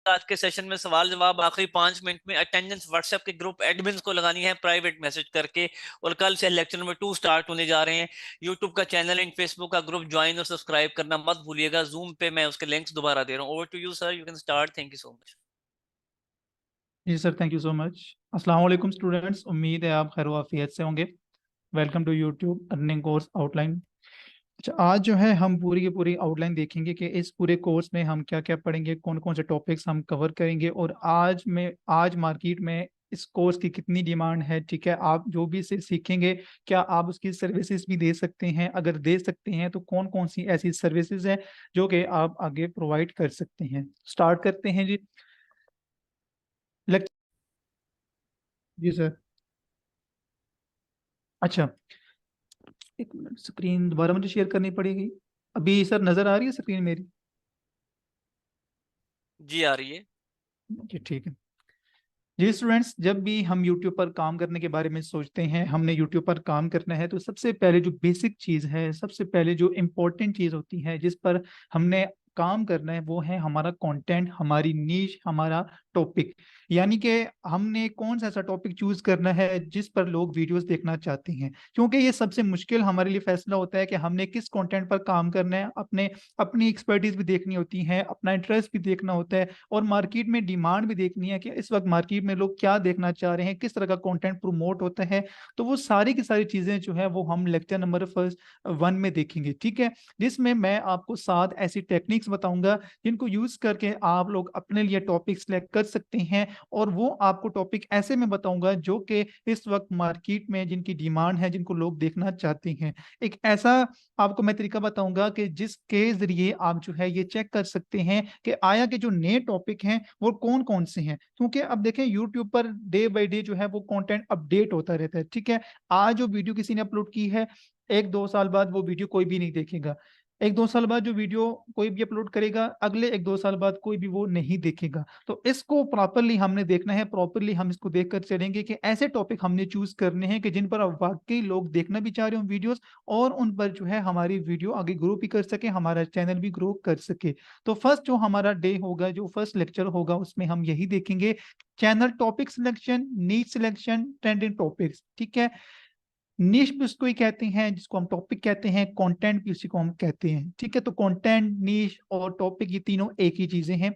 आज के सेशन में सवाल जवाब आखिरी 5 मिनट में अटेंडेंस व्हाट्सएप के ग्रुप एडमिन्स को लगानी है प्राइवेट मैसेज करके। और कल से लेक्चर नंबर 2 स्टार्ट होने जा रहे हैं। यूट्यूब का चैनल एंड फेसबुक का ग्रुप ज्वाइन और सब्सक्राइब करना मत भूलिएगा। जूम पे मैं उसके लिंक्स दोबारा दे रहा हूँ। Over to you sir, you can start. Thank you so much. जी sir, thank you so much. अस्सलाम वालेकुम स्टूडेंट्स, उम्मीद है आप खैर वाफियत से होंगे। Welcome to YouTube earning course outline. अच्छा, आज जो है हम पूरी की पूरी आउटलाइन देखेंगे कि इस पूरे कोर्स में हम क्या क्या पढ़ेंगे, कौन कौन से टॉपिक्स हम कवर करेंगे और आज मार्केट में इस कोर्स की कितनी डिमांड है। ठीक है, आप जो भी इसे सीखेंगे क्या आप उसकी सर्विसेज भी दे सकते हैं? अगर दे सकते हैं तो कौन कौन सी ऐसी सर्विसेज हैं जो कि आप आगे प्रोवाइड कर सकते हैं। स्टार्ट करते हैं जी। लेक्चर। जी सर। अच्छा, एक मिनट, स्क्रीन दोबारा मुझे शेयर करनी पड़ेगी। अभी सर नजर आ रही है स्क्रीन मेरी? जी आ रही है। जी ठीक है। जी स्टूडेंट्स, जब भी हम YouTube पर काम करने के बारे में सोचते हैं, हमने YouTube पर काम करना है, तो सबसे पहले जो बेसिक चीज़ है, सबसे पहले जो इम्पोर्टेंट चीज़ होती है जिस पर हमने काम करना है, वो है हमारा कंटेंट, हमारी नीश, हमारा टॉपिक। यानी कि हमने कौन सा ऐसा टॉपिक चूज करना है जिस पर लोग वीडियोस देखना चाहते हैं, क्योंकि ये सबसे मुश्किल हमारे लिए फैसला होता है कि हमने किस कंटेंट पर काम करना है। अपनी एक्सपर्टीज भी देखनी होती है, अपना इंटरेस्ट भी देखना होता है और मार्केट में डिमांड भी देखनी है कि इस वक्त मार्केट में लोग क्या देखना चाह रहे हैं, किस तरह का कंटेंट प्रमोट होता है। तो वो सारी की सारी चीजें जो है वो हम लेक्चर नंबर फर्स्ट 1 में देखेंगे। ठीक है, जिसमें मैं आपको 7 ऐसी टेक्निक्स बताऊंगा जिनको यूज करके आप लोग अपने लिए टॉपिक सिलेक्ट कर सकते हैं। और वो आपको टॉपिक ऐसे में बताऊंगा जो कि इस वक्त मार्केट में जिनकी डिमांड है, जिनको लोग देखना चाहते हैं। एक ऐसा आपको मैं तरीका बताऊंगा कि जिसके जरिए आप जो है ये चेक कर सकते हैं कि आया के जो नए टॉपिक हैं वो कौन कौन से हैं, क्योंकि अब देखें YouTube per day by day जो है वो कंटेंट अपडेट होता रहता है। ठीक है, आज जो वीडियो किसी ने अपलोड की है, 1-2 साल बाद वो वीडियो कोई भी नहीं देखेगा। 1-2 साल बाद जो वीडियो कोई भी अपलोड करेगा, अगले 1-2 साल बाद कोई भी वो नहीं देखेगा। तो इसको प्रॉपरली हमने देखना है, प्रॉपरली हम इसको देखकर चलेंगे कि ऐसे टॉपिक हमने चूज करने हैं कि जिन पर अब वाकई लोग देखना भी चाह रहे हो वीडियोस, और उन पर जो है हमारी वीडियो आगे ग्रो भी कर सके, हमारा चैनल भी ग्रो कर सके। तो फर्स्ट जो हमारा डे होगा, जो फर्स्ट लेक्चर होगा, उसमें हम यही देखेंगे, चैनल टॉपिक सिलेक्शन, नीच सिलेक्शन, ट्रेंडिंग टॉपिक्स। ठीक है, निश भी उसको ही कहते हैं जिसको हम टॉपिक कहते हैं, कंटेंट भी उसी को हम कहते हैं। ठीक है, तो कंटेंट, निश और टॉपिक ये तीनों एक ही चीजें हैं।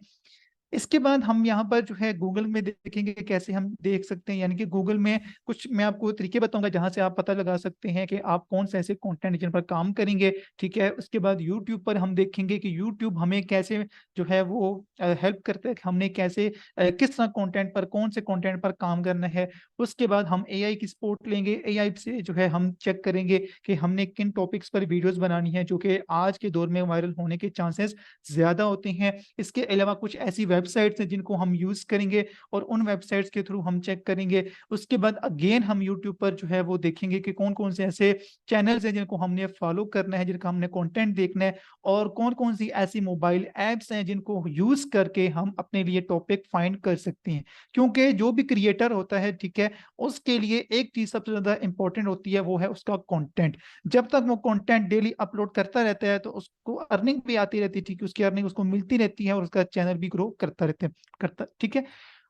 इसके बाद हम यहाँ पर जो है गूगल में देखेंगे कि कैसे हम देख सकते हैं, यानी कि गूगल में कुछ मैं आपको तरीके बताऊंगा जहां से आप पता लगा सकते हैं कि आप कौन से ऐसे कंटेंट जिन पर काम करेंगे। ठीक है, उसके बाद यूट्यूब पर हम देखेंगे कि यूट्यूब हमें कैसे जो है वो हेल्प करता है कि हमने कैसे किस तरह कंटेंट पर, कौन से कंटेंट पर काम करना है। उसके बाद हम एआई की सपोर्ट लेंगे, एआई से जो है हम चेक करेंगे कि हमने किन टॉपिक्स पर वीडियोस बनानी है जो कि आज के दौर में वायरल होने के चांसेस ज्यादा होते हैं। इसके अलावा कुछ ऐसी वेबसाइट्स हैं जिनको हम यूज करेंगे और उन वेबसाइट्स के थ्रू हम चेक करेंगे। उसके बाद अगेन हम यूट्यूब पर जो है वो देखेंगे कि कौन कौन से ऐसे चैनल्स हैं जिनको हमने फॉलो करना है, जिनका हमने कंटेंट देखना है, और कौन कौन सी ऐसी मोबाइल ऐप्स हैं जिनको यूज करके हम अपने लिए टॉपिक फाइंड कर सकते हैं। क्योंकि जो भी क्रिएटर होता है, ठीक है, उसके लिए एक चीज सबसे ज्यादा इंपॉर्टेंट होती है, वो है उसका कंटेंट। जब तक वो कंटेंट डेली अपलोड करता रहता है तो उसको अर्निंग भी आती रहती है। ठीक है, उसकी अर्निंग उसको मिलती रहती है और उसका चैनल भी ग्रो करता रहता है, करता। ठीक है,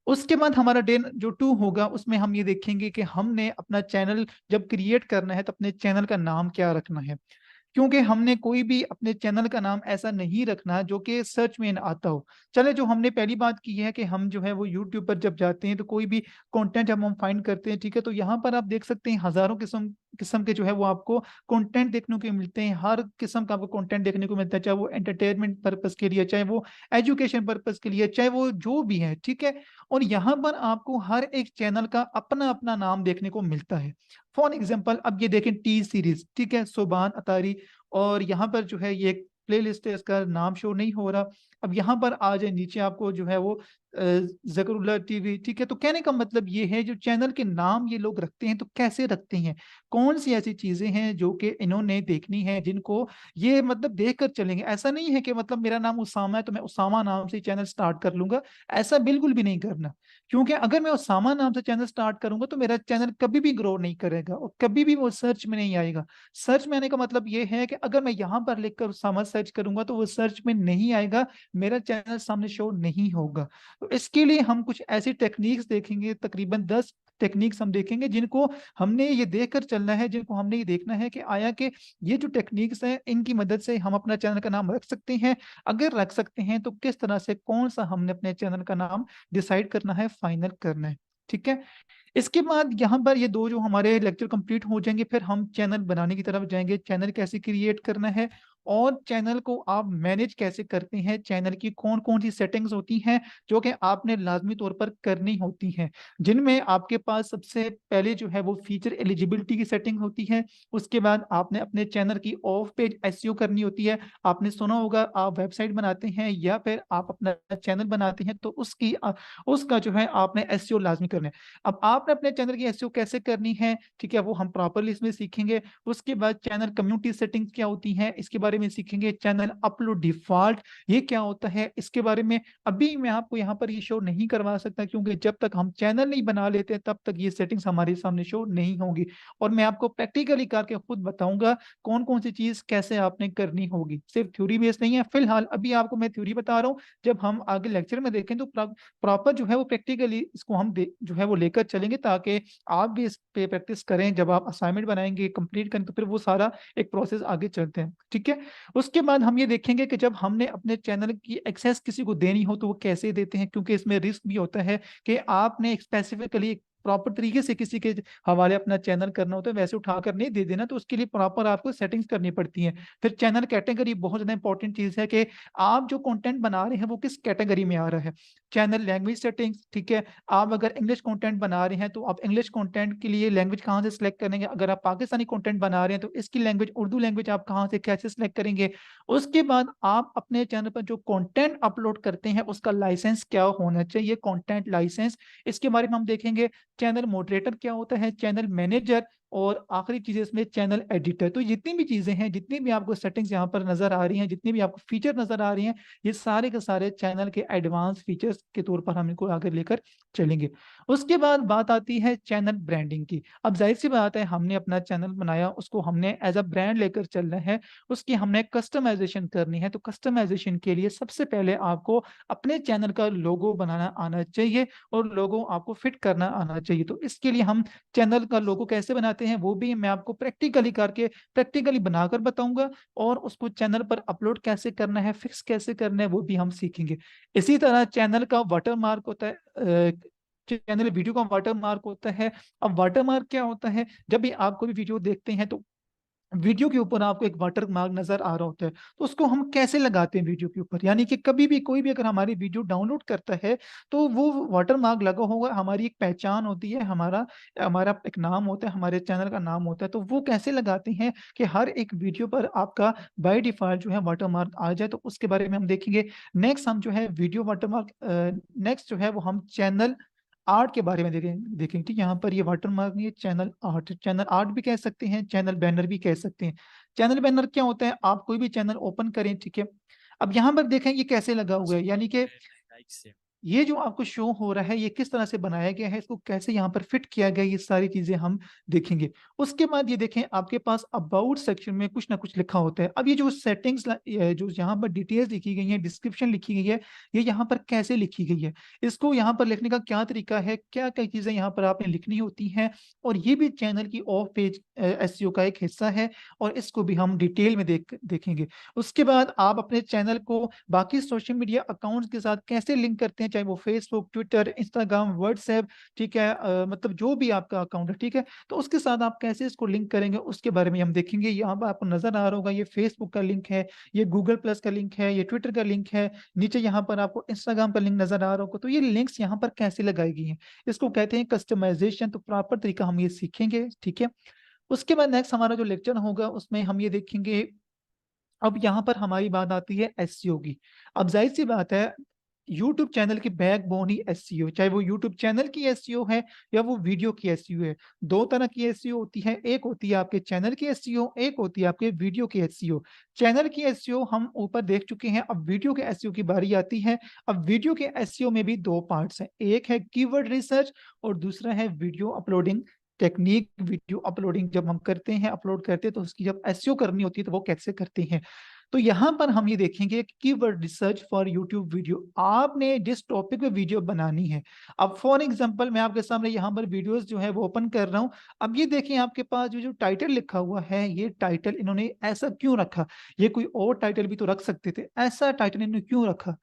उसके बाद हमारा डे जो 2 होगा, उसमें हम ये देखेंगे कि हमने अपना चैनल जब क्रिएट करना है तो अपने चैनल का नाम क्या रखना है। क्योंकि हमने कोई भी अपने चैनल का नाम ऐसा नहीं रखना जो कि सर्च में ना आता हो। चले, जो हमने पहली बात की है कि हम जो है वो यूट्यूब पर जब जाते हैं तो कोई भी कंटेंट जब हम फाइंड करते हैं, ठीक है, तो यहाँ पर आप देख सकते हैं हजारों किस्म किस्म के जो है वो आपको कंटेंट देखने को मिलते हैं। हर किस्म का आपको कंटेंट देखने को मिलता है, चाहे वो एंटरटेनमेंट पर्पस के लिए, चाहे वो एजुकेशन पर्पस के लिए, चाहे वो जो भी है। ठीक है, और यहाँ पर आपको हर एक चैनल का अपना अपना नाम देखने को मिलता है। फॉर एग्जाम्पल, अब ये देखें टी सीरीज, ठीक है, सुबान अतारी, और यहाँ पर जो है ये प्ले लिस्ट है, इसका नाम शो नहीं हो रहा। अब यहाँ पर आ जाए नीचे, आपको जो है वो जकरुल्ला टीवी, ठीक है। तो कहने का मतलब ये है जो चैनल के नाम ये लोग रखते हैं तो कैसे रखते हैं, कौन सी ऐसी चीजें हैं जो कि इन्होंने देखनी है जिनको ये मतलब देख कर चलेंगे। ऐसा नहीं है कि मतलब मेरा नाम उसामा है तो मैं उसामा नाम से चैनल स्टार्ट कर लूंगा, ऐसा बिल्कुल भी नहीं करना। क्योंकि अगर मैं उसामा नाम से चैनल स्टार्ट करूंगा तो मेरा चैनल कभी भी ग्रो नहीं करेगा और कभी भी वो सर्च में नहीं आएगा। सर्च में आने का मतलब ये है कि अगर मैं यहाँ पर लिखकर उसामा सर्च करूंगा तो वो सर्च में नहीं आएगा, मेरा चैनल सामने शो नहीं होगा। तो इसके लिए हम कुछ ऐसी टेक्निक्स देखेंगे, तकरीबन 10 टेक्निक्स हम देखेंगे जिनको हमने ये देखकर चलना है, जिनको हमने ये देखना है कि आया कि ये जो टेक्निक्स हैं इनकी मदद से हम अपना चैनल का नाम रख सकते हैं। अगर रख सकते हैं तो किस तरह से, कौन सा हमने अपने चैनल का नाम डिसाइड करना है, फाइनल करना है, ठीक है। इसके बाद यहाँ पर ये दो जो हमारे लेक्चर कंप्लीट हो जाएंगे, फिर हम चैनल बनाने की तरफ जाएंगे, चैनल कैसे क्रिएट करना है और चैनल को आप मैनेज कैसे करते हैं, चैनल की कौन कौन सी सेटिंग्स होती हैं जो कि आपने लाजमी तौर पर करनी होती हैं, जिनमें आपके पास सबसे पहले जो है वो फीचर एलिजिबिलिटी की सेटिंग होती है। उसके बाद आपने अपने चैनल की ऑफ पेज एसईओ करनी होती है। आपने सुना होगा, आप वेबसाइट बनाते हैं या फिर आप अपना चैनल बनाते हैं तो उसका जो है आपने एसईओ लाजमी करना है। अब आपने अपने चैनल की एसईओ कैसे करनी है, ठीक है, वो हम प्रॉपरली इसमें सीखेंगे। उसके बाद चैनल कम्युनिटी सेटिंग्स क्या होती हैं इसके बारे में सीखेंगे। चैनल अपलोड डिफॉल्ट ये क्या होता है इसके बारे में अभी मैं आपको यहाँ पर ये शो नहीं करवा सकता, क्योंकि जब तक हम चैनल नहीं बना लेते तब तक ये सेटिंग्स हमारे सामने शो नहीं होंगी। और मैं आपको प्रैक्टिकली करके खुद बताऊंगा कौन कौन सी चीज कैसे आपने करनी होगी, सिर्फ थ्योरी बेस्ड नहीं है। फिलहाल अभी आपको मैं थ्योरी बता रहा हूँ, जब हम आगे लेक्चर में देखें तो प्रॉपर जो है वो प्रैक्टिकली इसको हम जो है वो लेकर चलेंगे, ताकि आप भी इस पे प्रैक्टिस करें। जब आप असाइनमेंट बनाएंगे, कंप्लीट करें, तो फिर वो सारा एक प्रोसेस आगे चलते हैं, ठीक है। उसके बाद हम ये देखेंगे कि जब हमने अपने चैनल की एक्सेस किसी को देनी हो तो वो कैसे देते हैं, क्योंकि इसमें रिस्क भी होता है कि आपने स्पेसिफिकली प्रॉपर तरीके से किसी के हवाले अपना चैनल करना होता है, वैसे उठाकर नहीं दे देना। तो उसके लिए प्रॉपर आपको सेटिंग्स करनी पड़ती हैं। फिर चैनल कैटेगरी बहुत ज्यादा इंपॉर्टेंट चीज है कि आप जो कंटेंट बना रहे हैं वो किस कैटेगरी में आ रहा है। चैनल लैंग्वेज सेटिंग्स, ठीक है, आप अगर इंग्लिश कंटेंट बना रहे हैं तो आप इंग्लिश कंटेंट के लिए लैंग्वेज कहाँ से सिलेक्ट करेंगे। अगर आप पाकिस्तानी कंटेंट बना रहे हैं तो इसकी लैंग्वेज, उर्दू लैंग्वेज आप कहाँ से कैसे सिलेक्ट करेंगे। उसके बाद आप अपने चैनल पर जो कंटेंट अपलोड करते हैं उसका लाइसेंस क्या होना चाहिए, कंटेंट लाइसेंस, इसके बारे में हम देखेंगे। चैनल मॉडरेटर क्या होता है, चैनल मैनेजर, और आखिरी चीज इसमें चैनल एडिटर। तो जितनी भी चीजें हैं, जितनी भी आपको सेटिंग्स यहाँ पर नजर आ रही हैं, जितनी भी आपको फीचर नजर आ रही हैं, ये सारे के सारे चैनल के एडवांस फीचर्स के तौर पर हम इनको आगे लेकर चलेंगे। उसके बाद बात आती है चैनल ब्रांडिंग की। अब जाहिर सी बात है, हमने अपना चैनल बनाया, उसको हमने एज अ ब्रांड लेकर चलना है, उसकी हमने कस्टमाइजेशन करनी है। तो कस्टमाइजेशन के लिए सबसे पहले आपको अपने चैनल का लोगो बनाना आना चाहिए और लोगो आपको फिट करना आना चाहिए। तो इसके लिए हम चैनल का लोगो कैसे बनाते हैं वो भी मैं आपको प्रैक्टिकली करके, प्रैक्टिकली बनाकर बताऊंगा, और उसको चैनल पर अपलोड कैसे करना है, फिक्स कैसे करना है, वो भी हम सीखेंगे। इसी तरह चैनल का वाटर मार्क होता है, चैनल वीडियो का वाटर मार्क होता है। अब वाटर मार्क क्या होता है, जब भी आप कोई भी वीडियो देखते हैं तो वीडियो के ऊपर आपको एक वाटर मार्क नजर आ रहा होता है, तो उसको हम कैसे लगाते हैं वीडियो के ऊपर, यानी कि कभी भी कोई भी अगर हमारी वीडियो डाउनलोड करता है तो वो वाटर मार्क लगा होगा, हमारी एक पहचान होती है, हमारा हमारा एक नाम होता है, हमारे चैनल का नाम होता है। तो वो कैसे लगाते हैं कि हर एक वीडियो पर आपका बाय डिफॉल्ट जो है वाटर मार्क आ जाए, तो उसके बारे में हम देखेंगे। नेक्स्ट हम जो है वीडियो वाटर मार्क, नेक्स्ट जो है वो हम चैनल आर्ट के बारे में देखेंगे ठीक है। यहाँ पर ये वाटरमार्क नहीं है, चैनल आर्ट, चैनल आर्ट भी कह सकते हैं, चैनल बैनर भी कह सकते हैं। चैनल बैनर क्या होता है, आप कोई भी चैनल ओपन करें, ठीक है, अब यहाँ पर देखें ये कैसे लगा हुआ है, यानी कि ये जो आपको शो हो रहा है ये किस तरह से बनाया गया है, इसको कैसे यहाँ पर फिट किया गया है, ये सारी चीजें हम देखेंगे। उसके बाद ये देखें, आपके पास अबाउट सेक्शन में कुछ ना कुछ लिखा होता है। अब ये जो सेटिंग्स, जो यहाँ पर डिटेल्स लिखी गई है, डिस्क्रिप्शन लिखी गई है, ये यहाँ पर कैसे लिखी गई है, इसको यहाँ पर लिखने का क्या तरीका है, क्या क्या चीजें यहाँ पर आपने लिखनी होती हैं। और ये भी चैनल की ऑफ पेज एसईओ का एक हिस्सा है, और इसको भी हम डिटेल में देखेंगे। उसके बाद आप अपने चैनल को बाकी सोशल मीडिया अकाउंट्स के साथ कैसे लिंक करते हैं, चाहे वो फेसबुक, ट्विटर, इंस्टाग्राम, व्हाट्सएप, ठीक है, मतलब जो भी आपका अकाउंट है, ठीक है, तो उसके साथ आप कैसे इसको लिंक करेंगे उसके बारे में हम देखेंगे। यहाँ पर आपको नजर आ रहा होगा ये फेसबुक का लिंक है, ये गूगल प्लस का लिंक है, ये ट्विटर का लिंक है, नीचे यहाँ पर आपको इंस्टाग्राम का लिंक नजर आ रहा होगा। तो ये लिंक्स यहाँ पर कैसे लगाई गई हैं, इसको कहते हैं कस्टमाइजेशन। तो प्रॉपर तरीका हम ये सीखेंगे, ठीक है। उसके बाद नेक्स्ट हमारा जो लेक्चर होगा उसमें हम ये देखेंगे। अब यहाँ पर हमारी बात आती है एसईओ की। अब जाहिर सी बात है, यूट्यूब चैनल की बैकबोन ही एसईओ, चाहे वो यूट्यूब चैनल की एसईओ है या वो वीडियो की एसईओ है। दो तरह की एसईओ होती है, एक होती है आपके चैनल की एसईओ, एक होती है आपके वीडियो की एसईओ। चैनल की एसईओ हम ऊपर देख चुके हैं, अब वीडियो के एसईओ की बारी आती है। अब वीडियो के एसईओ में भी दो पार्ट्स हैं, एक है कीवर्ड रिसर्च और दूसरा है video uploading technique. Video uploading जब हम करते हैं, अपलोड करते हैं, तो उसकी जब एसईओ करनी होती है तो वो कैसे करते हैं। तो यहाँ पर हम ये देखेंगे keyword research for YouTube video. आपने जिस टॉपिक पे वीडियो बनानी है, अब फॉर एग्जांपल मैं आपके सामने यहाँ पर वीडियोस जो है वो ओपन कर रहा हूँ। अब ये देखें आपके पास जो जो टाइटल लिखा हुआ है, ये टाइटल इन्होंने ऐसा क्यों रखा। ये कोई और टाइटल भी तो रख सकते थे, ऐसा टाइटल इन्होंने क्यों रखा।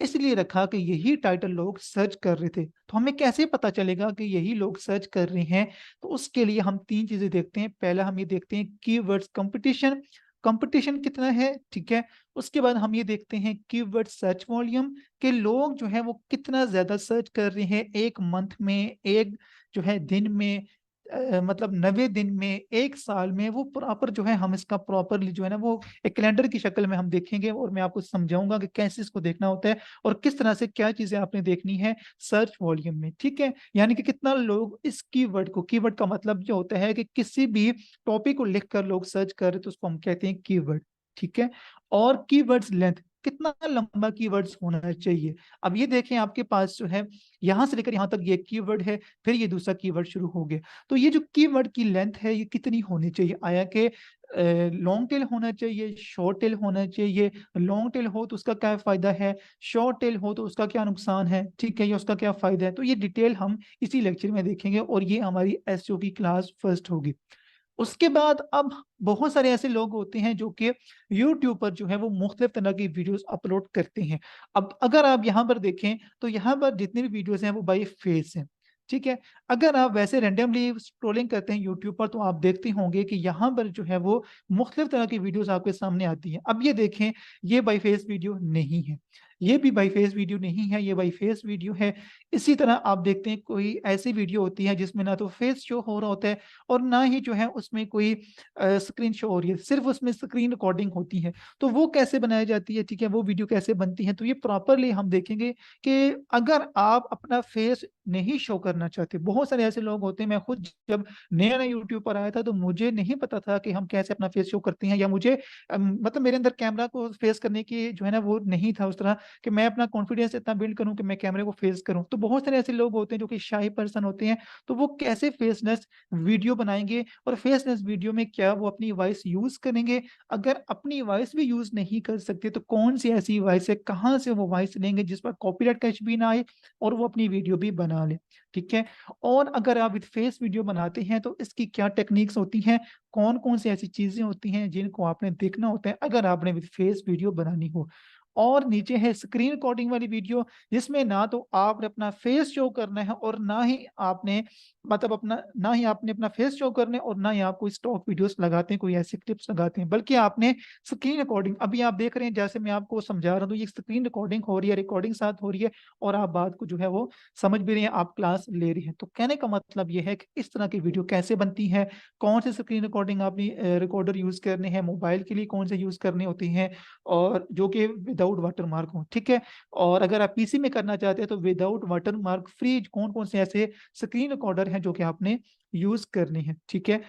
इसलिए रखा कि यही टाइटल लोग सर्च कर रहे थे। तो हमें कैसे पता चलेगा कि यही लोग सर्च कर रहे हैं। तो उसके लिए हम तीन चीजें देखते हैं। पहला हम ये देखते हैं कीवर्ड्स कंपटीशन, कंपटीशन कितना है, ठीक है। उसके बाद हम ये देखते हैं कीवर्ड सर्च वॉल्यूम, के लोग जो है वो कितना ज्यादा सर्च कर रहे हैं एक मंथ में, एक जो है दिन में, मतलब 90 दिन में, एक साल में। वो प्रॉपर जो है हम इसका प्रॉपरली जो है ना वो एक कैलेंडर की शक्ल में हम देखेंगे, और मैं आपको समझाऊंगा कि कैसे इसको देखना होता है और किस तरह से क्या चीजें आपने देखनी है सर्च वॉल्यूम में, ठीक है। यानी कि कितना लोग इस कीवर्ड को, कीवर्ड का मतलब जो होता है कि किसी भी टॉपिक को लिखकर लोग सर्च कर रहे, तो उसको हम कहते हैं कीवर्ड, ठीक है। और कीवर्ड्स लेंथ, कितना लंबा कीवर्ड्स होना चाहिए। अब ये देखें आपके पास जो है यहां से लेकर यहां तक ये कीवर्ड है, फिर ये दूसरा कीवर्ड शुरू हो गया। तो ये जो कीवर्ड की लेंथ है ये कितनी होनी चाहिए, आया कि लॉन्ग टेल होना चाहिए, शॉर्ट टेल होना चाहिए। लॉन्ग टेल हो तो उसका क्या फायदा है, शॉर्ट टेल हो तो उसका क्या नुकसान है, ठीक है, या उसका क्या फायदा है। तो ये डिटेल हम इसी लेक्चर में देखेंगे, और ये हमारी एसईओ की क्लास फर्स्ट होगी। उसके बाद अब बहुत सारे ऐसे लोग होते हैं जो कि यूट्यूब पर जो है वो मुख्तलिफ तरह की वीडियोस अपलोड करते हैं। अब अगर आप यहाँ पर देखें तो यहाँ पर जितने भी वीडियोस हैं वो बाय फेस हैं, ठीक है। अगर आप वैसे रेंडमली स्क्रोलिंग करते हैं यूट्यूब पर, तो आप देखते होंगे कि यहाँ पर जो है वो मुख्तलिफ तरह की वीडियोस आपके सामने आती हैं। अब ये देखें, ये बाय फेस वीडियो नहीं है, ये भी बाय फेस वीडियो नहीं है, ये बाय फेस वीडियो है। इसी तरह आप देखते हैं कोई ऐसी वीडियो होती है जिसमें ना तो फेस शो हो रहा होता है और ना ही जो है उसमें कोई स्क्रीन शो हो रही है, सिर्फ उसमें स्क्रीन रिकॉर्डिंग होती है। तो वो कैसे बनाई जाती है, ठीक है, वो वीडियो कैसे बनती है। तो ये प्रॉपरली हम देखेंगे कि अगर आप अपना फेस नहीं शो करना चाहते, बहुत सारे ऐसे लोग होते हैं, मैं खुद जब नया नया यूट्यूब पर आया था तो मुझे नहीं पता था कि हम कैसे अपना फेस शो करते हैं, या मुझे मतलब मेरे अंदर कैमरा को फेस करने की जो है ना वो नहीं था उस तरह कि मैं अपना कॉन्फिडेंस इतना बिल्ड करूं कि मैं कैमरे को फेस करूं। तो बहुत सारे ऐसे लोग होते हैं जो कि शाही पर्सन होते हैं, तो वो कैसे फेसलेस वीडियो बनाएंगे, और फेसलेस वीडियो में क्या वो अपनी वॉइस यूज करेंगे। अगर अपनी वॉइस भी यूज नहीं कर सकते तो कौन सी ऐसी वॉइस है, कहाँ से वो वॉइस लेंगे जिस पर कॉपीराइट कैच भी ना आए और वो अपनी वीडियो भी बना ले, ठीक है। और अगर आप विद फेस वीडियो बनाते हैं तो इसकी क्या टेक्निक्स होती हैं, कौन कौन सी ऐसी चीजें होती हैं जिनको आपने देखना होता है अगर आपने विद फेस वीडियो बनानी हो। और नीचे है स्क्रीन रिकॉर्डिंग वाली वीडियो, जिसमें ना तो आपने अपना फेस शो करना है और ना ही आपने मतलब अपना, ना ही आपने अपना फेस शो करने, और ना ही आप कोई स्टॉक वीडियोस लगाते हैं, कोई ऐसे क्लिप्स लगाते हैं, बल्कि आपने स्क्रीन रिकॉर्डिंग, अभी आप देख रहे हैं जैसे मैं आपको समझा रहा हूँ, तो ये स्क्रीन रिकॉर्डिंग हो रही है, रिकॉर्डिंग साथ हो रही है, और आप बात को जो है वो समझ भी रहे हैं, आप क्लास ले रही हैं। तो कहने का मतलब ये है कि इस तरह की वीडियो कैसे बनती है, कौन से स्क्रीन रिकॉर्डिंग आपने रिकॉर्डर यूज करने हैं, मोबाइल के लिए कौन से यूज करनी होती हैं, और जो कि विदाउट वाटरमार्क हो, ठीक है। और अगर आप पीसी में करना चाहते हैं तो विदाउट वाटरमार्क फ्री कौन कौन से ऐसे स्क्रीन रिकॉर्डर हैं जो कि आपने यूज करने हैं, ठीक है।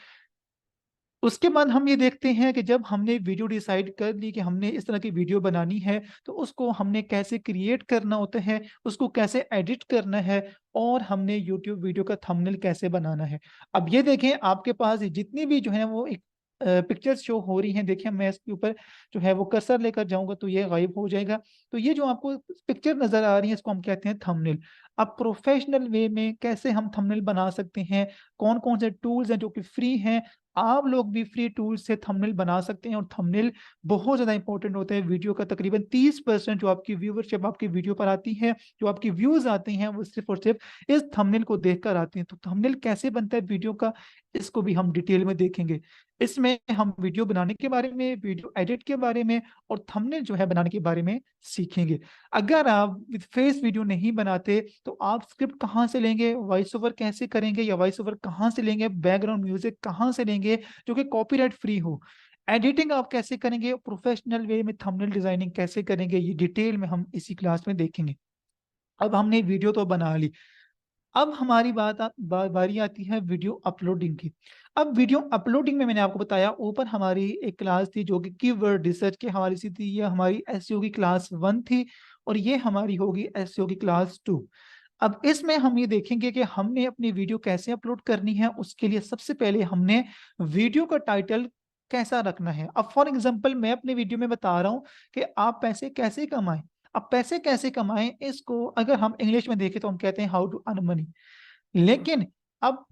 उसके बाद हम ये देखते हैं कि जब हमने वीडियो डिसाइड कर ली कि हमने इस तरह की वीडियो बनानी है, तो उसको हमने कैसे क्रिएट करना होता है, उसको कैसे एडिट करना है, और हमने यूट्यूब वीडियो का थंबनेल कैसे बनाना है। अब ये देखें आपके पास जितनी भी जो है वो एक पिक्चर्स शो हो रही हैं, देखिए मैं इसके ऊपर जो है वो कर्सर लेकर जाऊंगा तो ये गायब हो जाएगा। तो ये जो आपको पिक्चर नजर आ रही है इसको हम कहते हैं थंबनेल। अब प्रोफेशनल वे में कैसे हम थंबनेल बना सकते हैं, कौन कौन से टूल्स हैं जो कि फ्री हैं, आप लोग भी फ्री टूल से थंबनेल बना सकते हैं। और थंबनेल बहुत ज़्यादा इंपॉर्टेंट होता है, वीडियो का तकरीबन 30% जो आपकी व्यूवरशिप आपकी वीडियो पर आती है, जो आपकी व्यूज आते हैं, वो सिर्फ और सिर्फ इस थंबनेल को देखकर आते हैं। तो थंबनेल कैसे बनता है वीडियो का, इसको भी हम डिटेल में देखेंगे। इसमें हम वीडियो बनाने के बारे में, वीडियो एडिट के बारे में, और थंबनेल जो है बनाने के बारे में सीखेंगे। अगर आप विद फेस वीडियो नहीं बनाते तो आप स्क्रिप्ट कहाँ से लेंगे, वॉइस ओवर कैसे करेंगे, या वॉइस ओवर कहाँ से लेंगे, बैकग्राउंड म्यूजिक कहाँ से लेंगे जो कि कॉपीराइट फ्री हो, एडिटिंग आप कैसे करेंगे, प्रोफेशनल वे में थंबनेल डिजाइनिंग कैसे करेंगे, ये डिटेल में हम इसी क्लास में देखेंगे। अब हमने वीडियो तो बना ली, अब हमारी बारी आती है वीडियो अपलोडिंग की। अब वीडियो अपलोडिंग में मैंने आपको बताया, ऊपर हमारी एक क्लास थी जो कि कीवर्ड रिसर्च की हमारी सी थी, ये हमारी एसईओ की क्लास 1 थी, और ये हमारी होगी एसईओ की क्लास 2। अब इसमें हम ये देखेंगे कि हमने अपनी वीडियो कैसे अपलोड करनी है। उसके लिए सबसे पहले हमने वीडियो का टाइटल कैसा रखना है। अब फॉर एग्जांपल मैं अपने वीडियो में बता रहा हूं कि आप पैसे कैसे कमाएं। अब पैसे कैसे कमाएं, इसको अगर हम इंग्लिश में देखें तो हम कहते हैं हाउ टू अर्न मनी। लेकिन अब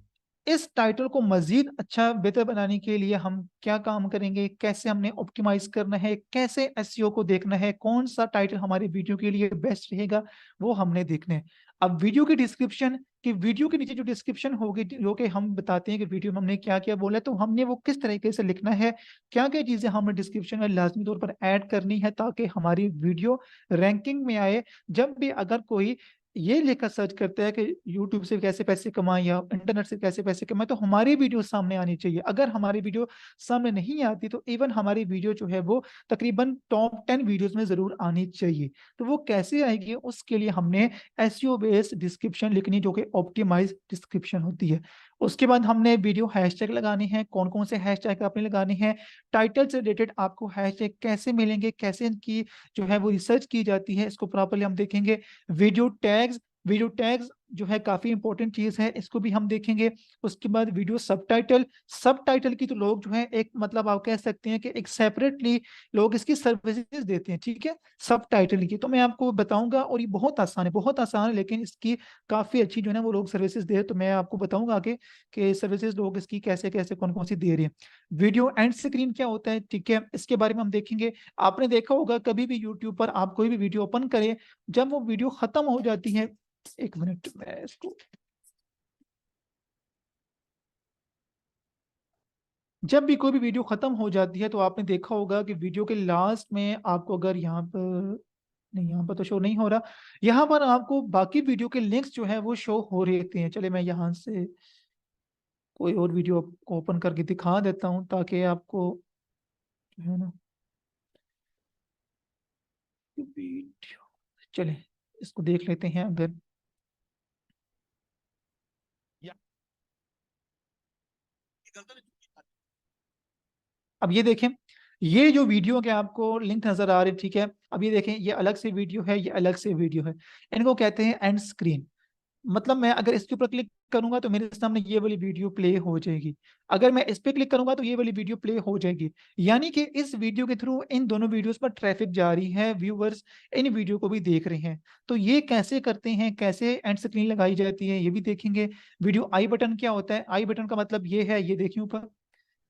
इस टाइटल को मजीद अच्छा बेहतर बनाने के लिए हम क्या काम करेंगे, कैसे हमने ऑप्टिमाइज करना है, कैसे एसईओ को देखना है, कौन सा टाइटल हमारे वीडियो के लिए बेस्ट रहेगा, वो हमने देखना है। अब वीडियो की डिस्क्रिप्शन, कि वीडियो के नीचे जो डिस्क्रिप्शन होगी, जो कि हम बताते हैं कि वीडियो में हमने क्या क्या बोला है, तो हमने वो किस तरीके से लिखना है, क्या क्या चीजें हमें डिस्क्रिप्शन में लाजमी तौर पर ऐड करनी है ताकि हमारी वीडियो रैंकिंग में आए। जब भी अगर कोई ये लेकर सर्च करते हैं कि यूट्यूब से कैसे पैसे कमाएं या इंटरनेट से कैसे पैसे कमाएं, तो हमारी वीडियो सामने आनी चाहिए। अगर हमारी वीडियो सामने नहीं आती तो इवन हमारी वीडियो जो है वो तकरीबन टॉप 10 वीडियोस में जरूर आनी चाहिए। तो वो कैसे आएगी, उसके लिए हमने एसईओ बेस्ड डिस्क्रिप्शन लिखनी, जो कि ऑप्टिमाइज डिस्क्रिप्शन होती है। उसके बाद हमने वीडियो हैशटैग लगानी है। कौन कौन से हैशटैग आपने लगाने हैं, टाइटल से रिलेटेड आपको हैशटैग कैसे मिलेंगे, कैसे इनकी जो है वो रिसर्च की जाती है, इसको प्रॉपरली हम देखेंगे। वीडियो टैग्स, वीडियो टैग्स जो है काफी इंपॉर्टेंट चीज है, इसको भी हम देखेंगे। उसके बाद वीडियो सबटाइटल, सबटाइटल की तो लोग जो है एक मतलब आप कह सकते हैं कि एक सेपरेटली लोग इसकी सर्विसेज देते हैं, ठीक है, सबटाइटल की। तो मैं आपको बताऊंगा, और ये बहुत आसान है, बहुत आसान है, लेकिन इसकी काफी अच्छी जो है ना वो लोग सर्विसेज दे रहे हैं। तो मैं आपको बताऊंगा आगे कि सर्विसेज लोग इसकी कैसे कैसे कौन कौन सी दे रहे हैं। वीडियो एंड स्क्रीन क्या होता है, ठीक है, इसके बारे में हम देखेंगे। आपने देखा होगा कभी भी यूट्यूब पर आप कोई भी वीडियो ओपन करें, जब वो वीडियो खत्म हो जाती है, एक मिनट मैं इसको, जब भी कोई भी वीडियो खत्म हो जाती है तो आपने देखा होगा कि वीडियो के लास्ट में आपको, अगर यहाँ पर नहीं, यहाँ पर तो शो नहीं हो रहा, यहाँ पर आपको बाकी वीडियो के लिंक्स जो है वो शो हो रहते हैं। चले मैं यहाँ से कोई और वीडियो को ओपन करके दिखा देता हूँ ताकि आपको जो है ना वीडियो, चले इसको देख लेते हैं। अगर अब ये देखें, ये जो वीडियो के आपको लिंक नजर आ रहे हैं, ठीक है, अब ये देखें, ये अलग से वीडियो है, ये अलग से वीडियो है। इनको कहते हैं एंड स्क्रीन। मतलब मैं अगर इसके ऊपर क्लिक करूंगा तो मेरे सामने ये वाली वीडियो प्ले हो जाएगी, अगर मैं इस पे क्लिक करूंगा तो ये वाली वीडियो प्ले हो जाएगी। यानी कि इस वीडियो के थ्रू इन दोनों वीडियोस पर ट्रैफिक जारी है, व्यूअर्स इन वीडियो को भी देख रहे हैं। तो ये कैसे करते हैं, कैसे एंड स्क्रीन लगाई जाती है, ये भी देखेंगे। वीडियो आई बटन क्या होता है, आई बटन का मतलब ये है, ये देखिए ऊपर,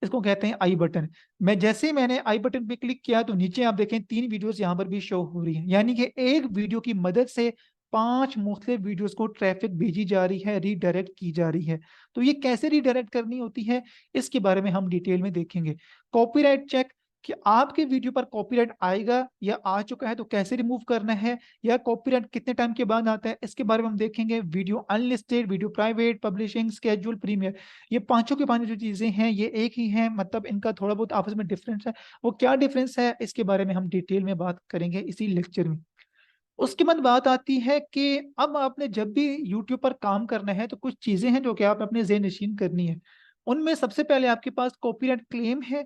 इसको कहते हैं आई बटन। मैं जैसे ही मैंने आई बटन पे क्लिक किया तो नीचे आप देखें 3 वीडियोस यहाँ पर भी शो हो रही हैं, यानी कि एक वीडियो की मदद से 5 मुख्तलिफ वीडियोस को ट्रैफिक भेजी जा रही है, रीडायरेक्ट की जा रही है। तो ये कैसे रीडायरेक्ट करनी होती है, इसके बारे में हम डिटेल में देखेंगे। कॉपीराइट चेक, कि आपके वीडियो पर कॉपीराइट आएगा या आ चुका है तो कैसे रिमूव करना है, या कॉपीराइट कितने टाइम के बाद आता है, इसके बारे में हम देखेंगे। Video unlisted, video private, publishing, schedule, premiere, ये पांचों के पांचों जो चीजें हैं ये एक ही हैं, मतलब इनका थोड़ा बहुत आपस में डिफरेंस है। वो क्या डिफरेंस है, इसके बारे में हम डिटेल में बात करेंगे इसी लेक्चर में। उसके बाद बात आती है कि अब आपने जब भी यूट्यूब पर काम करना है तो कुछ चीजें हैं जो कि आप अपने ज़हन नशीन करनी है। उनमें सबसे पहले आपके पास कॉपीराइट क्लेम है,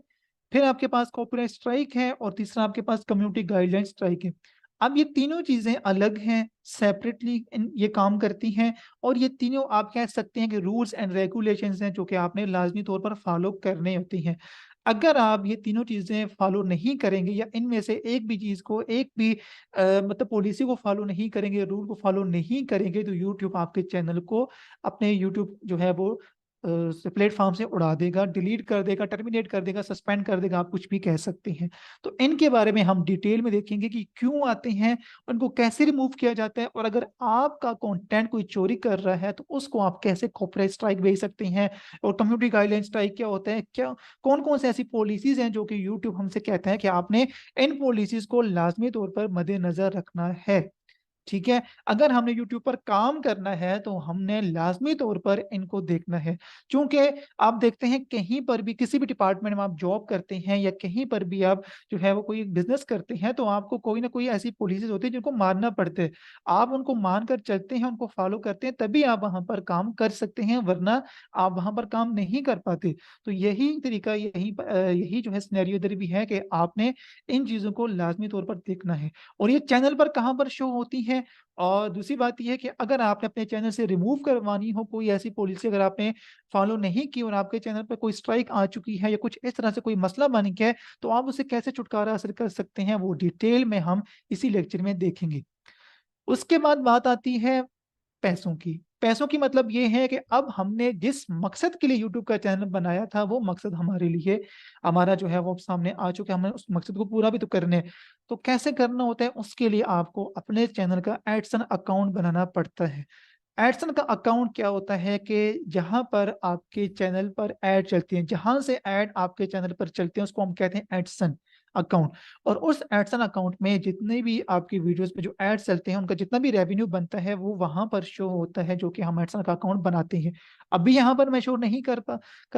फिर आपके पास कॉपीराइट स्ट्राइक है, और तीसरा आपके पास कम्युनिटी गाइडलाइन स्ट्राइक है। अब ये तीनों चीजें अलग हैं, सेपरेटली ये काम करती हैं, और ये तीनों आप कह सकते हैं कि रूल्स एंड रेगुलेशंस हैं जो कि आपने लाजमी तौर पर फॉलो करने होती हैं। अगर आप ये तीनों चीजें फॉलो नहीं करेंगे या इनमें से एक भी चीज को, एक भी मतलब पॉलिसी को फॉलो नहीं करेंगे, रूल को फॉलो नहीं करेंगे, तो यूट्यूब आपके चैनल को, अपने यूट्यूब जो है वो प्लेटफॉर्म से उड़ा देगा, डिलीट कर देगा, टर्मिनेट कर देगा, सस्पेंड कर देगा, आप कुछ भी कह सकते हैं। तो इनके बारे में हम डिटेल में देखेंगे कि क्यों आते हैं, उनको कैसे रिमूव किया जाता है, और अगर आपका कंटेंट कोई चोरी कर रहा है तो उसको आप कैसे कॉपीराइट स्ट्राइक भेज सकते हैं, और कम्युनिटी गाइडलाइन स्ट्राइक क्या होता है, क्या कौन कौन से ऐसी पॉलिसीज हैं जो कि यूट्यूब हमसे कहता है कि आपने इन पॉलिसीज को लाजमी तौर पर मद्देनजर रखना है। ठीक है। अगर हमने यूट्यूब पर काम करना है तो हमने लाजमी तौर पर इनको देखना है, क्योंकि आप देखते हैं कहीं पर भी किसी भी डिपार्टमेंट में आप जॉब करते हैं या कहीं पर भी आप जो है वो कोई बिजनेस करते हैं, तो आपको कोई ना कोई ऐसी पॉलिसीज होती है जिनको मानना पड़ता है। आप उनको मानकर चलते हैं, उनको फॉलो करते हैं, तभी आप वहां पर काम कर सकते हैं, वरना आप वहां पर काम नहीं कर पाते। तो यही तरीका, यही जो है सिनेरियो इधर भी है कि आपने इन चीजों को लाजमी तौर पर देखना है। और ये चैनल पर कहाँ पर शो होती है। और दूसरी बात यह है कि अगर आपने अपने चैनल से रिमूव करवानी हो कोई ऐसी पॉलिसी, अगर आपने फॉलो नहीं की और आपके चैनल पर कोई स्ट्राइक आ चुकी है या कुछ इस तरह से कोई मसला बन गया है, तो आप उसे कैसे छुटकारा हासिल कर सकते हैं, वो डिटेल में हम इसी लेक्चर में देखेंगे। उसके बाद बात आती है पैसों की। पैसों की मतलब ये है कि अब हमने जिस मकसद के लिए यूट्यूब का चैनल बनाया था, वो मकसद हमारे लिए, हमारा जो है वो अब सामने आ चुका है, हमें उस मकसद को पूरा भी तो करने हैं। तो कैसे करना होता है, उसके लिए आपको अपने चैनल का एडसन अकाउंट बनाना पड़ता है। एडसन का अकाउंट क्या होता है कि जहां पर आपके चैनल पर ऐड चलती है, जहां से ऐड आपके चैनल पर चलते हैं, उसको हम कहते हैं एडसन अकाउंट। और उस एडसन अकाउंट में जितने भी आपकी वीडियोस पे जो एड्स चलते हैं, उनका जितना भी रेवेन्यू बनता है वो वहां पर शो होता है, जो कि हम एडसन का अकाउंट बनाते हैं। अभी यहाँ पर मैं शो नहीं कर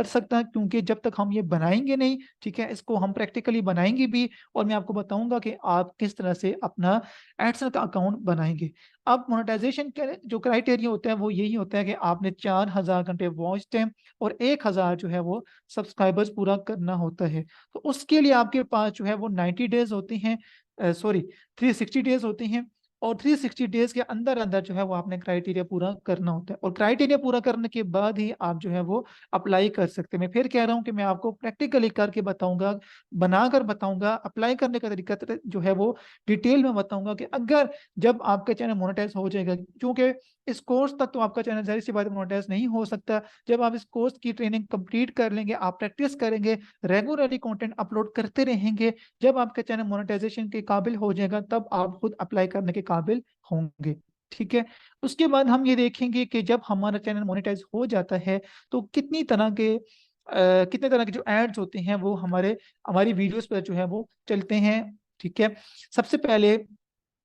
सकता, क्योंकि जब तक हम ये बनाएंगे नहीं, ठीक है, इसको हम प्रैक्टिकली बनाएंगे भी, और मैं आपको बताऊंगा कि आप किस तरह से अपना एडसन का अकाउंट बनाएंगे। अब मोनेटाइजेशन के जो क्राइटेरिया होता है वो यही होता है कि आपने 4000 घंटे वॉच टाइम और 1000 जो है वो सब्सक्राइबर्स पूरा करना होता है। तो उसके लिए आपके पास जो है वो 90 डेज होते हैं, सॉरी 360 डेज होते हैं। और 360 डेज के अंदर अंदर जो है वो आपने क्राइटेरिया पूरा करना होता है, और क्राइटेरिया पूरा करने के बाद ही आप जो है वो अप्लाई कर सकते हैं। मैं फिर कह रहा हूँ कि मैं आपको प्रैक्टिकली करके बताऊंगा, बनाकर बताऊंगा, अप्लाई करने का तरीका जो है वो डिटेल में बताऊंगा, कि अगर जब आपका चैनल मोनेटाइज हो जाएगा, क्योंकि इस कोर्स तक तो आपका चैनल जाहिर सी बात मोनेटाइज नहीं हो सकता। जब आप इस कोर्स की ट्रेनिंग कंप्लीट कर लेंगे, आप प्रैक्टिस करेंगे, रेगुलरली कंटेंट अपलोड करते रहेंगे, जब आपका चैनल मोनेटाइजेशन के काबिल हो जाएगा, तब आप खुद अप्लाई करने के काबिल होंगे। ठीक है। उसके बाद हम ये देखेंगे कि जब हमारा चैनल मोनेटाइज हो जाता है, तो कितने तरह के जो एड्स होते हैं वो हमारी वीडियोस पर जो है वो चलते हैं। ठीक है। सबसे पहले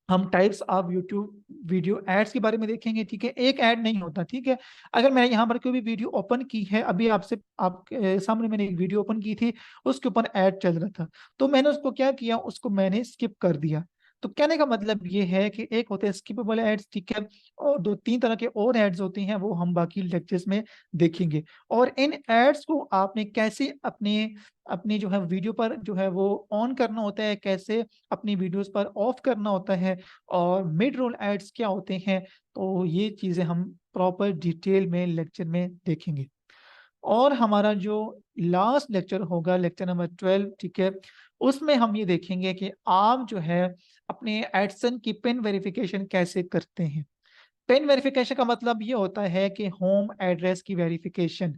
हम types of YouTube video ads के बारे में देखेंगे। ठीक है। एक ऐड नहीं होता। ठीक है। अगर मैंने यहाँ पर कोई भी वीडियो ओपन की है, अभी आप सामने मैंने एक वीडियो ओपन की थी, उसके ऊपर ऐड चल रहा था, तो मैंने उसको क्या किया, उसको मैंने स्किप कर दिया। तो कहने का मतलब ये है कि एक होते हैं स्किपेबल एड्स, ठीक है, और दो तीन तरह के और एड्स होते हैं, वो हम बाकी लेक्चर्स में देखेंगे। और इन एड्स को आपने कैसे अपने अपनी जो है वीडियो पर जो है वो ऑन करना होता है, कैसे अपनी वीडियोस पर ऑफ करना होता है, और मिड रोल एड्स क्या होते हैं, तो ये चीजें हम प्रॉपर डिटेल में लेक्चर में देखेंगे। और हमारा जो लास्ट लेक्चर होगा, लेक्चर नंबर 12, ठीक है, उसमें हम ये देखेंगे कि आप जो है अपने एडसन की पिन वेरिफिकेशन कैसे करते हैं। पिन वेरिफिकेशन का मतलब ये होता है कि होम एड्रेस की वेरिफिकेशन।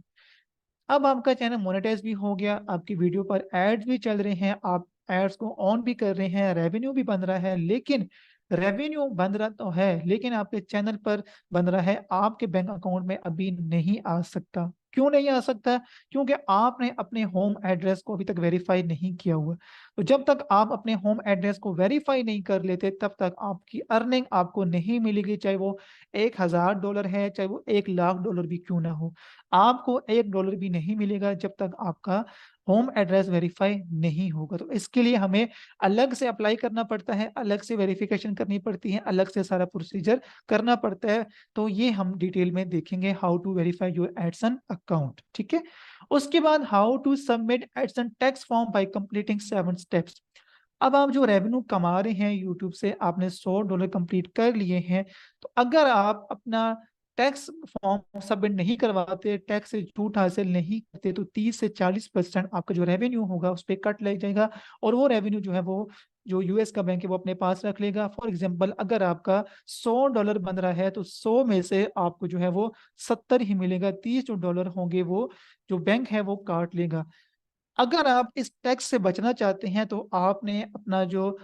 अब आपका चैनल मोनेटाइज भी हो गया, आपकी वीडियो पर एड्स भी चल रहे हैं, आप एड्स को ऑन भी कर रहे हैं, रेवेन्यू भी बन रहा है, लेकिन रेवेन्यू बन रहा तो है, लेकिन आपके चैनल पर बन रहा है, आपके बैंक अकाउंट में अभी नहीं आ सकता। क्यों नहीं आ सकता? क्योंकि आपने अपने होम एड्रेस को अभी तक वेरीफाई नहीं किया हुआ। तो जब तक आप अपने होम एड्रेस को वेरीफाई नहीं कर लेते, तब तक आपकी अर्निंग आपको नहीं मिलेगी, चाहे वो $1000 है, चाहे वो $1,00,000 भी क्यों ना हो। आपको $1 भी नहीं मिलेगा जब तक आपका होम एड्रेस वेरीफाई नहीं होगा। तो इसके लिए हमें अलग से अप्लाई करना पड़ता है, अलग से वेरिफिकेशन करनी पड़ती है, अलग से सारा प्रोसीजर करना पड़ता है। तो ये हम डिटेल में देखेंगे, how to verify your AdSense account. ठीक है। उसके बाद how to submit AdSense tax form by completing 7 steps. अब आप जो रेवेन्यू कमा रहे हैं यूट्यूब से, आपने $100 कंप्लीट कर लिए हैं, तो अगर आप अपना टैक्स फॉर्म सबमिट नहीं करवाते, टैक्स से छूट हासिल नहीं करते, तो 30 से 40% आपका जो रेवेन्यू होगा उस पर कट लग जाएगा। और वो रेवेन्यू जो है वो जो यूएस का बैंक है वो अपने पास रख लेगा। फॉर एग्जांपल, अगर आपका $100 बन रहा है, तो 100 में से आपको जो है वो 70 ही मिलेगा, 30 जो डॉलर होंगे वो जो बैंक है वो काट लेगा। अगर आप इस टैक्स से बचना चाहते हैं, तो आपने अपना जो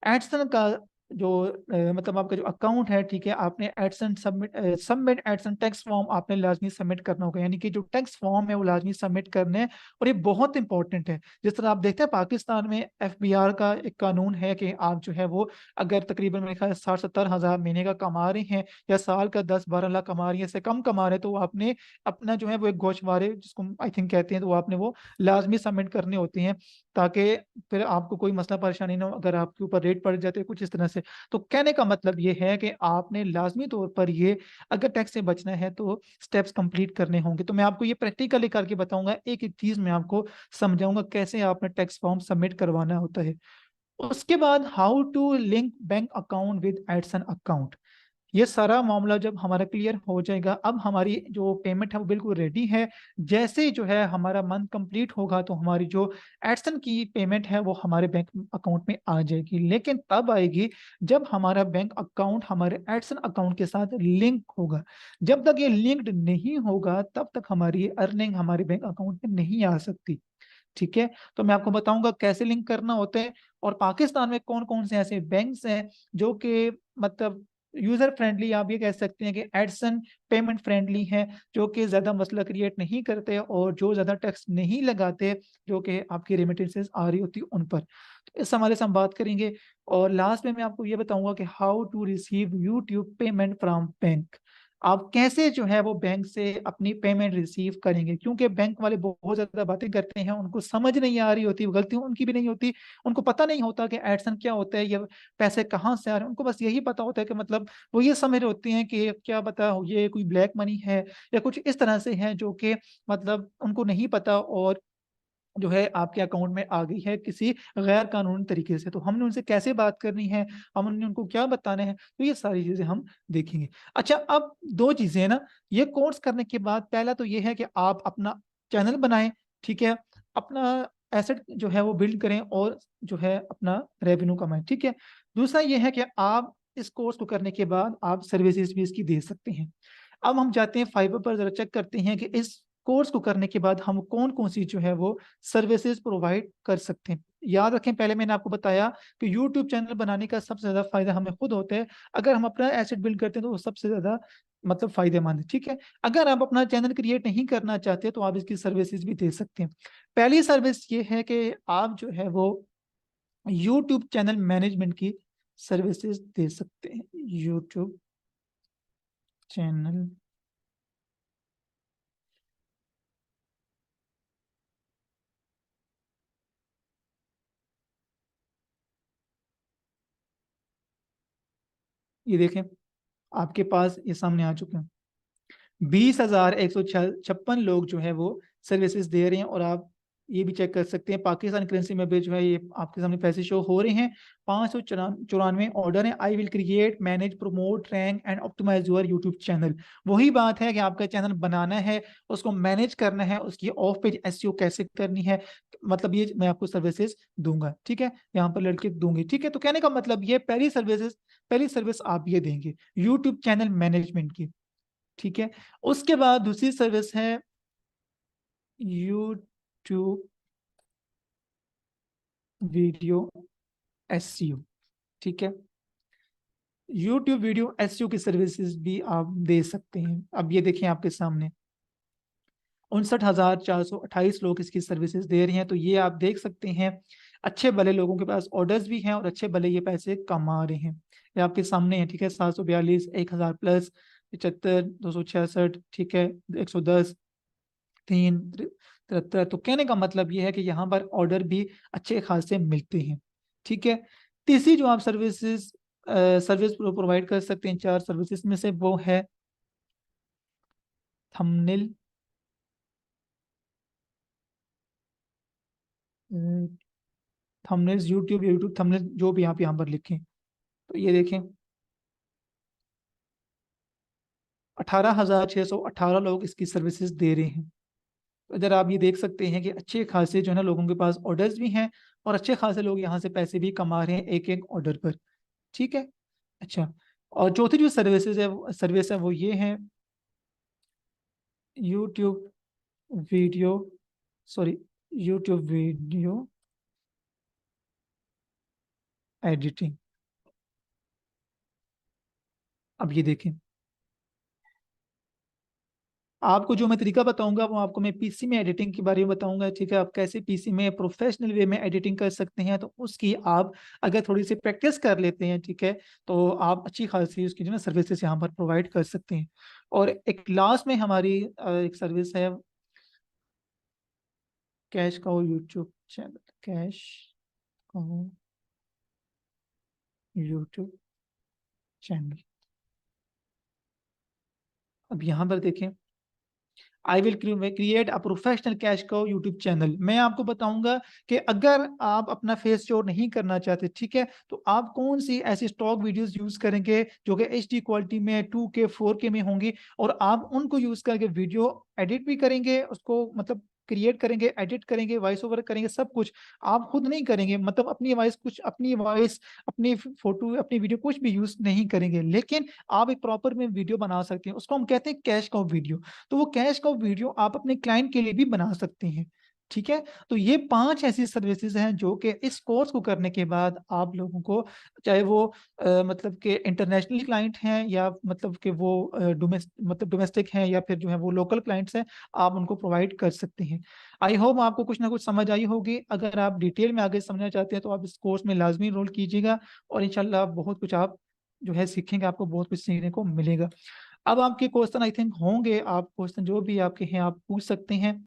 एडसन का जो मतलब आपका जो अकाउंट है, ठीक है, आपने Edson submit AdSense tax form आपने लाजमी सबमिट करना होगा, यानी कि जो टैक्स फॉर्म है वो लाजमी सबमिट करने हैं। और ये बहुत इंपॉर्टेंट है। जिस तरह आप देखते हैं पाकिस्तान में एफबीआर का एक कानून है कि आप जो है वो अगर तकरीबन मेरे ख्याल 60-70 हज़ार महीने का कमा रहे हैं, या साल का 10-12 लाख कमा रही है, इससे कम कमा रहे हैं, तो आपने अपना जो है वो एक गोशवारे जिसको आई थिंक कहते हैं, तो वो आपने वो लाजमी सबमिट करने होते हैं, ताकि फिर आपको कोई मसला परेशानी ना हो अगर आपके ऊपर रेट पड़ जाते हैं कुछ इस तरह से। तो कहने का मतलब ये है कि आपने लाजमी तौर पर ये, अगर टैक्स से बचना है तो स्टेप्स कंप्लीट करने होंगे। तो मैं आपको ये प्रैक्टिकली करके बताऊंगा, एक एक चीज मैं आपको समझाऊंगा कैसे आपने टैक्स फॉर्म सबमिट करवाना होता है। उसके बाद how to link bank account with AdSense account. ये सारा मामला जब हमारा क्लियर हो जाएगा, अब हमारी जो पेमेंट है वो बिल्कुल रेडी है। जैसे जो है हमारा मंथ कंप्लीट होगा तो हमारी जो एडसन की पेमेंट है वो हमारे बैंक अकाउंट में आ जाएगी, लेकिन तब आएगी जब हमारा बैंक अकाउंट हमारे एडसन अकाउंट के साथ लिंक होगा। जब तक ये लिंक्ड नहीं होगा तब तक हमारी अर्निंग हमारे बैंक अकाउंट में नहीं आ सकती। ठीक है, तो मैं आपको बताऊंगा कैसे लिंक करना होता है, और पाकिस्तान में कौन कौन से ऐसे बैंक्स हैं जो कि मतलब यूजर फ्रेंडली, आप ये कह सकते हैं कि एडसन पेमेंट फ्रेंडली है, जो कि ज्यादा मसला क्रिएट नहीं करते और जो ज्यादा टैक्स नहीं लगाते, जो कि आपकी रेमिटेंसेस आ रही होती उन पर। तो इस हमारे से हम बात करेंगे। और लास्ट में मैं आपको ये बताऊंगा कि how to receive YouTube payment from bank. आप कैसे जो है वो बैंक से अपनी पेमेंट रिसीव करेंगे, क्योंकि बैंक वाले बहुत ज्यादा बातें करते हैं, उनको समझ नहीं आ रही होती, गलती उनकी भी नहीं होती, उनको पता नहीं होता कि एडसन क्या होता है, या पैसे कहाँ से आ रहे हैं। उनको बस यही पता होता है कि मतलब वो ये समझ रहे होते हैं कि क्या पता ये कोई ब्लैक मनी है या कुछ इस तरह से है, जो कि मतलब उनको नहीं पता, और जो है आपके अकाउंट में आ गई है किसी गैर कानूनी तरीके से। तो हमने उनसे कैसे बात करनी है, हमने उनको क्या बताना है, तो ये सारी चीजें हम देखेंगे। अच्छा, अब दो चीजें हैं ना, ये कोर्स करने के बाद पहला तो ये है कि आप अपना चैनल बनाएं, ठीक है, अपना एसेट जो है वो बिल्ड करें, और जो है अपना रेवेन्यू कमाएं, ठीक है। दूसरा ये है कि आप इस कोर्स को करने के बाद आप सर्विसेज भी इसकी दे सकते हैं। अब हम जाते हैं फाइवर पर, जरा चेक करते हैं कि इस कोर्स को करने के बाद हम कौन कौन सी जो है वो सर्विसेज प्रोवाइड कर सकते हैं। याद रखें, पहले मैंने आपको बताया कि यूट्यूब चैनल बनाने का सबसे ज्यादा फायदा हमें खुद होता है। अगर हम अपना एसेट बिल्ड करते हैं तो वो सबसे ज्यादा मतलब फायदेमंद है, ठीक है। अगर आप अपना चैनल क्रिएट नहीं करना चाहते तो आप इसकी सर्विसेज भी दे सकते हैं। पहली सर्विस ये है कि आप जो है वो यूट्यूब चैनल मैनेजमेंट की सर्विसेज दे सकते हैं। यूट्यूब चैनल ये देखें, आपके पास ये सामने आ चुके हैं। 20,156 लोग जो है वो सर्विसेज दे रहे हैं, और आप ये भी चेक कर सकते हैं पाकिस्तान करेंसी में भी जो है ये आपके सामने पैसे शो हो रहे हैं। 594 ऑर्डर है। I will create manage promote rank and optimize your YouTube channel. वही बात है कि आपका चैनल बनाना है, उसको मैनेज करना है, उसकी ऑफ पेज एसईओ कैसे करनी है, मतलब ये मैं आपको सर्विसेज दूंगा, ठीक है, यहाँ पर लड़के दूंगी, ठीक है। तो कहने का मतलब ये पहली सर्विस आप ये देंगे यूट्यूब चैनल मैनेजमेंट की, ठीक है। उसके बाद दूसरी सर्विस है यूट्यूब वीडियो एसईओ, ठीक है। यूट्यूब वीडियो एसईओ की सर्विसेज भी आप दे सकते हैं। अब ये देखें आपके सामने 59,428 लोग इसकी सर्विसेज दे रहे हैं। तो ये आप देख सकते हैं अच्छे भले लोगों के पास ऑर्डर्स भी हैं और अच्छे भले ये पैसे कमा रहे हैं। ये आपके सामने है, ठीक है। 742, 1,000 प्लस, 75, 266, ठीक है, 110, 3, 73। तो कहने का मतलब ये है कि यहाँ पर ऑर्डर भी अच्छे खासे मिलते हैं, ठीक है। तीसरी जो आप सर्विस प्रोवाइड कर सकते हैं चार सर्विसेज में से, वो है थंबनेल थंबनेल्स, यूट्यूब थंबनेल, जो भी आप यहाँ पर लिखें। तो ये देखें 18,618 लोग इसकी सर्विसेज दे रहे हैं। तो इधर आप ये देख सकते हैं कि अच्छे खासे जो है ना लोगों के पास ऑर्डर्स भी हैं, और अच्छे खासे लोग यहाँ से पैसे भी कमा रहे हैं एक एक ऑर्डर पर, ठीक है। अच्छा, और चौथी जो सर्विस है वो ये है YouTube video sorry YouTube video editing, अब ये देखें, आपको जो मैं तरीका बताऊंगा वो आपको मैं पीसी में एडिटिंग के बारे में बताऊंगा, ठीक है। आप कैसे पीसी में प्रोफेशनल वे में एडिटिंग कर सकते हैं, तो उसकी आप अगर थोड़ी सी प्रैक्टिस कर लेते हैं, ठीक है, तो आप अच्छी खासी उसकी जो है सर्विसेज यहाँ पर प्रोवाइड कर सकते हैं। और एक लास्ट में हमारी एक सर्विस है cash cow YouTube channel, cash cow YouTube channel. अब यहाँ पर देखें, आई will create a professional cash cow YouTube channel. मैं आपको बताऊंगा कि अगर आप अपना फेस शो नहीं करना चाहते, ठीक है, तो आप कौन सी ऐसी स्टॉक वीडियोस यूज करेंगे जो कि एचडी क्वालिटी में 2K 4K में होंगी, और आप उनको यूज करके वीडियो एडिट भी करेंगे, उसको मतलब क्रिएट करेंगे, एडिट करेंगे, वॉइस ओवर करेंगे, सब कुछ आप खुद नहीं करेंगे, मतलब अपनी वॉइस, अपनी फोटो, अपनी वीडियो कुछ भी यूज नहीं करेंगे, लेकिन आप एक प्रॉपर में वीडियो बना सकते हैं। उसको हम कहते हैं कैश काउ वीडियो। तो वो कैश का वीडियो आप अपने क्लाइंट के लिए भी बना सकते हैं, ठीक है। तो ये 5 ऐसी सर्विसेज हैं जो कि इस कोर्स को करने के बाद आप लोगों को, चाहे वो मतलब कि इंटरनेशनल क्लाइंट हैं या मतलब कि वो डोमेस्टिक हैं या फिर जो है वो लोकल क्लाइंट्स हैं, आप उनको प्रोवाइड कर सकते हैं। आई होप आपको कुछ ना कुछ समझ आई होगी। अगर आप डिटेल में आगे समझना चाहते हैं तो आप इस कोर्स में लाजमी रोल कीजिएगा, और इंशाल्लाह बहुत कुछ आप जो है सीखेंगे, आपको बहुत कुछ सीखने को मिलेगा। अब आपके क्वेश्चन आई थिंक होंगे, आप क्वेश्चन जो भी आपके हैं आप पूछ सकते हैं।